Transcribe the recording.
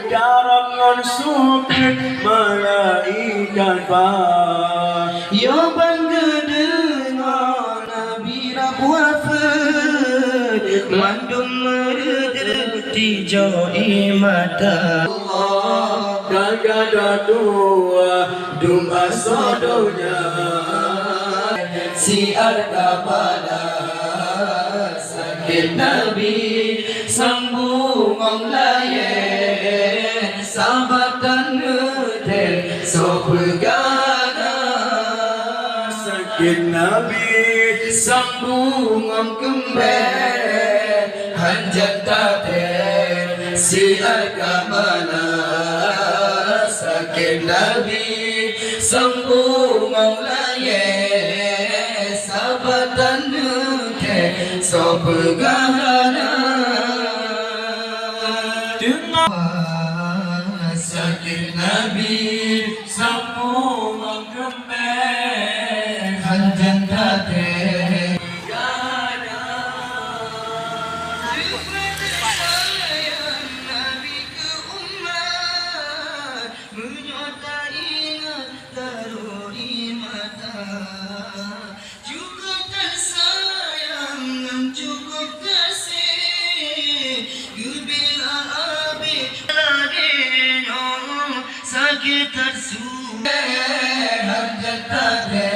Karangan sukit malaikat bah. Ya bangga dengan Nabi Rabu wafat, mandum mereti jauhi mata. Allah kagak dua dum asodonya. Siar kepada sakit Nabi, sambung orang lain, sahabatan ngeten sopegana. Sakit Nabi Sambung orang kembali, hanjat taten siar kemana. Sakit Nabi sambung orang lain, sahabatan ngeten sopegana. Sakit Nabi sambung menggembeng hanjat tate gana. Sayang Nabi ke umat, menyertai taruh di mata. Cukup tersayang, cukup kasih, bila habis sakit tersumpah hanjat tate